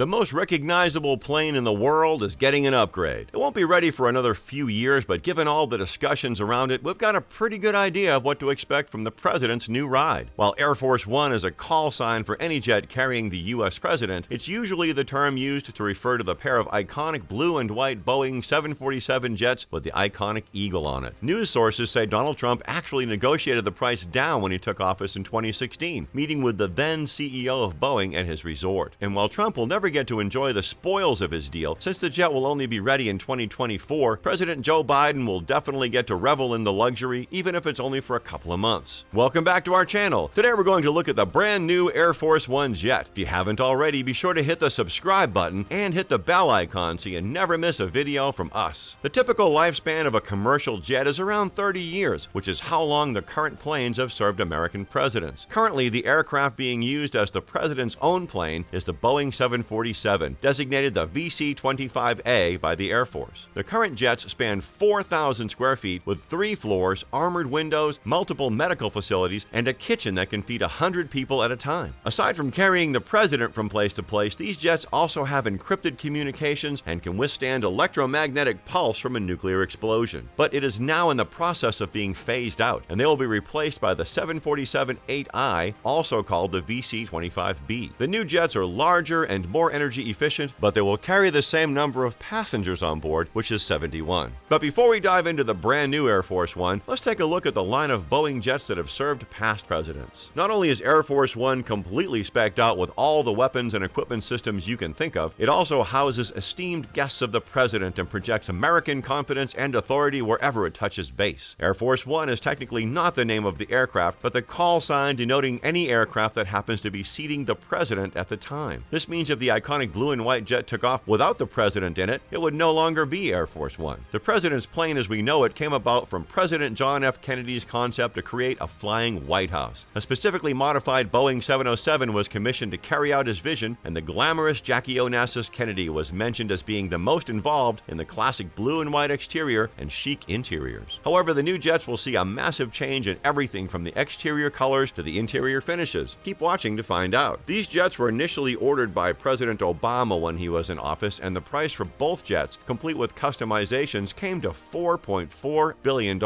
The most recognizable plane in the world is getting an upgrade. It won't be ready for another few years, but given all the discussions around it, we've got a pretty good idea of what to expect from the president's new ride. While Air Force One is a call sign for any jet carrying the U.S. president, it's usually the term used to refer to the pair of iconic blue and white Boeing 747 jets with the iconic eagle on it. News sources say Donald Trump actually negotiated the price down when he took office in 2016, meeting with the then CEO of Boeing at his resort. And while Trump will never get to enjoy the spoils of his deal, since the jet will only be ready in 2024, President Joe Biden will definitely get to revel in the luxury, even if it's only for a couple of months. Welcome back to our channel. Today we're going to look at the brand new Air Force One jet. If you haven't already, be sure to hit the subscribe button and hit the bell icon so you never miss a video from us. The typical lifespan of a commercial jet is around 30 years, which is how long the current planes have served American presidents. Currently, the aircraft being used as the president's own plane is the Boeing 747, designated the VC-25A by the Air Force. The current jets span 4,000 square feet with 3 floors, armored windows, multiple medical facilities, and a kitchen that can feed 100 people at a time. Aside from carrying the president from place to place, these jets also have encrypted communications and can withstand electromagnetic pulse from a nuclear explosion. But it is now in the process of being phased out, and they will be replaced by the 747-8I, also called the VC-25B. The new jets are larger and more energy efficient, but they will carry the same number of passengers on board, which is 71. But before we dive into the brand new Air Force One, let's take a look at the line of Boeing jets that have served past presidents. Not only is Air Force One completely spec'd out with all the weapons and equipment systems you can think of, it also houses esteemed guests of the president and projects American confidence and authority wherever it touches base. Air Force One is technically not the name of the aircraft, but the call sign denoting any aircraft that happens to be seating the president at the time. This means if the iconic blue and white jet took off without the president in it, it would no longer be Air Force One. The president's plane as we know it came about from President John F. Kennedy's concept to create a flying White House. A specifically modified Boeing 707 was commissioned to carry out his vision, and the glamorous Jackie Onassis Kennedy was mentioned as being the most involved in the classic blue and white exterior and chic interiors. However, the new jets will see a massive change in everything from the exterior colors to the interior finishes. Keep watching to find out. These jets were initially ordered by President Obama when he was in office, and the price for both jets, complete with customizations, came to $4.4 billion.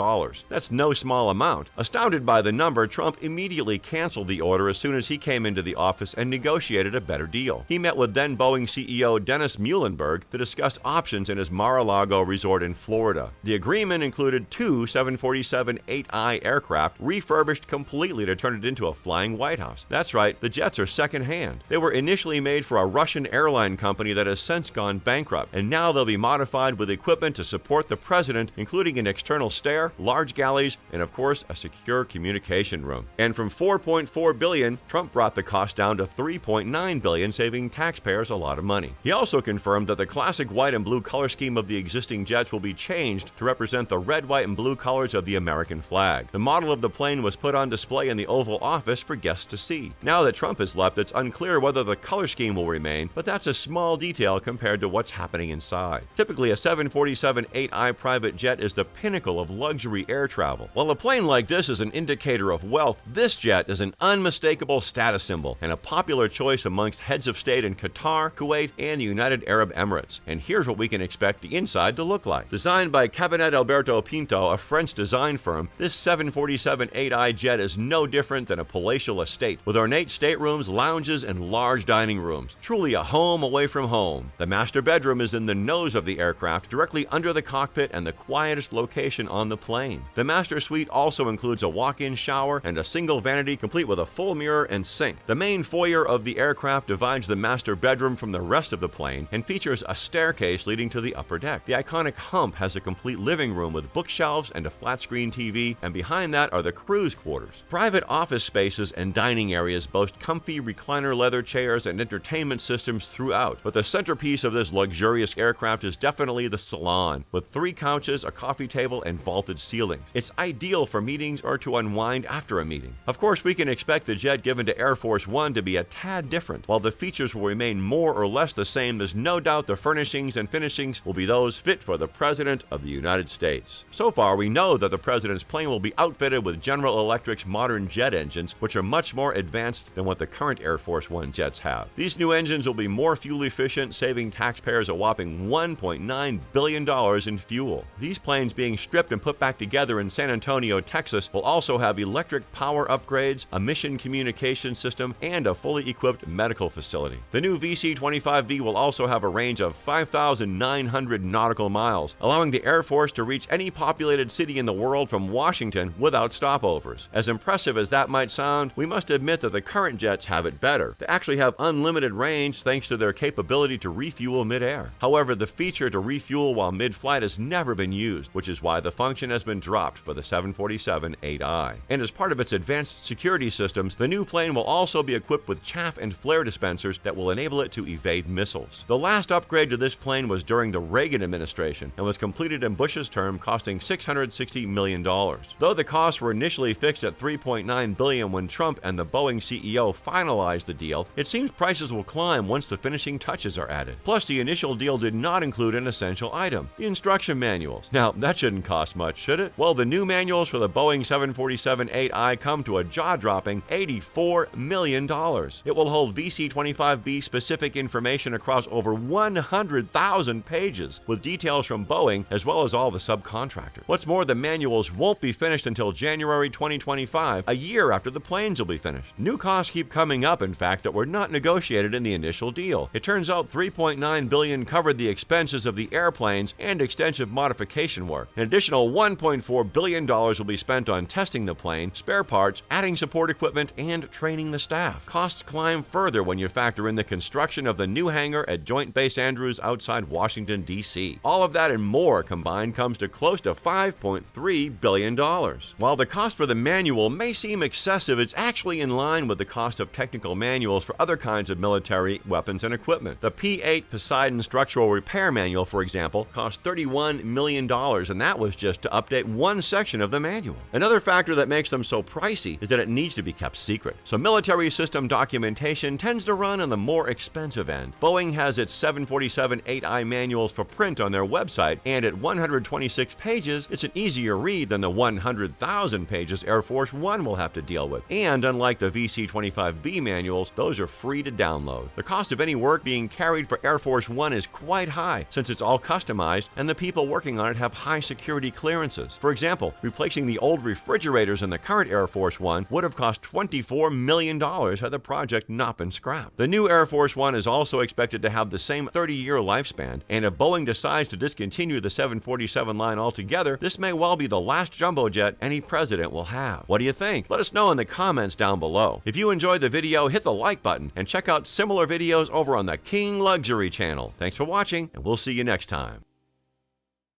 That's no small amount. Astounded by the number, Trump immediately canceled the order as soon as he came into the office and negotiated a better deal. He met with then Boeing CEO Dennis Muhlenberg to discuss options in his Mar-a-Lago resort in Florida. The agreement included 2 747-8I aircraft refurbished completely to turn it into a flying White House. That's right, the jets are second-hand. They were initially made for a Russian airline company that has since gone bankrupt, and now they'll be modified with equipment to support the president, including an external stair, large galleys, and of course a secure communication room. And from $4.4 billion, Trump brought the cost down to $3.9 billion, saving taxpayers a lot of money. He also confirmed that the classic white and blue color scheme of the existing jets will be changed to represent the red, white, and blue colors of the American flag. The model of the plane was put on display in the Oval Office for guests to see. Now that Trump has left, it's unclear whether the color scheme will remain, but that's a small detail compared to what's happening inside. Typically, a 747-8I private jet is the pinnacle of luxury air travel. While a plane like this is an indicator of wealth, this jet is an unmistakable status symbol and a popular choice amongst heads of state in Qatar, Kuwait, and the United Arab Emirates. And here's what we can expect the inside to look like. Designed by Cabinet Alberto Pinto, a French design firm, this 747-8I jet is no different than a palatial estate, with ornate staterooms, lounges, and large dining rooms. Truly a home away from home. The master bedroom is in the nose of the aircraft, directly under the cockpit and the quietest location on the plane. The master suite also includes a walk-in shower and a single vanity complete with a full mirror and sink. The main foyer of the aircraft divides the master bedroom from the rest of the plane and features a staircase leading to the upper deck. The iconic hump has a complete living room with bookshelves and a flat-screen TV, and behind that are the crew's quarters. Private office spaces and dining areas boast comfy recliner leather chairs and entertainment systems throughout, but the centerpiece of this luxurious aircraft is definitely the salon, with 3 couches, a coffee table, and vaulted ceilings. It's ideal for meetings or to unwind after a meeting. Of course, we can expect the jet given to Air Force One to be a tad different. While the features will remain more or less the same, there's no doubt the furnishings and finishings will be those fit for the President of the United States. So far, we know that the President's plane will be outfitted with General Electric's modern jet engines, which are much more advanced than what the current Air Force One jets have. These new engines planes will be more fuel efficient, saving taxpayers a whopping $1.9 billion in fuel. These planes being stripped and put back together in San Antonio, Texas, will also have electric power upgrades, a mission communication system, and a fully equipped medical facility. The new VC-25B will also have a range of 5,900 nautical miles, allowing the Air Force to reach any populated city in the world from Washington without stopovers. As impressive as that might sound, we must admit that the current jets have it better. They actually have unlimited range thanks to their capability to refuel mid-air. However, the feature to refuel while mid-flight has never been used, which is why the function has been dropped for the 747-8i. And as part of its advanced security systems, the new plane will also be equipped with chaff and flare dispensers that will enable it to evade missiles. The last upgrade to this plane was during the Reagan administration and was completed in Bush's term, costing $660 million. Though the costs were initially fixed at $3.9 billion when Trump and the Boeing CEO finalized the deal, it seems prices will climb once the finishing touches are added. Plus, the initial deal did not include an essential item, the instruction manuals. Now, that shouldn't cost much, should it? Well, the new manuals for the Boeing 747-8i come to a jaw-dropping $84 million. It will hold VC-25B specific information across over 100,000 pages, with details from Boeing as well as all the subcontractors. What's more, the manuals won't be finished until January 2025, a year after the planes will be finished. New costs keep coming up, in fact, that were not negotiated in the initial deal. It turns out $3.9 billion covered the expenses of the airplanes and extensive modification work. An additional $1.4 billion will be spent on testing the plane, spare parts, adding support equipment, and training the staff. Costs climb further when you factor in the construction of the new hangar at Joint Base Andrews outside Washington, D.C. All of that and more combined comes to close to $5.3 billion. While the cost for the manual may seem excessive, it's actually in line with the cost of technical manuals for other kinds of military weapons and equipment. The P-8 Poseidon Structural Repair Manual, for example, cost $31 million, and that was just to update one section of the manual. Another factor that makes them so pricey is that it needs to be kept secret. So military system documentation tends to run on the more expensive end. Boeing has its 747-8i manuals for print on their website, and at 126 pages, it's an easier read than the 100,000 pages Air Force One will have to deal with. And unlike the VC-25B manuals, those are free to download. The cost of any work being carried for Air Force One is quite high, since it's all customized and the people working on it have high security clearances. For example, replacing the old refrigerators in the current Air Force One would have cost $24 million had the project not been scrapped. The new Air Force One is also expected to have the same 30-year lifespan, and if Boeing decides to discontinue the 747 line altogether, this may well be the last jumbo jet any president will have. What do you think? Let us know in the comments down below. If you enjoyed the video, hit the like button and check out similar videos over on the King Luxury channel. Thanks for watching, and we'll see you next time.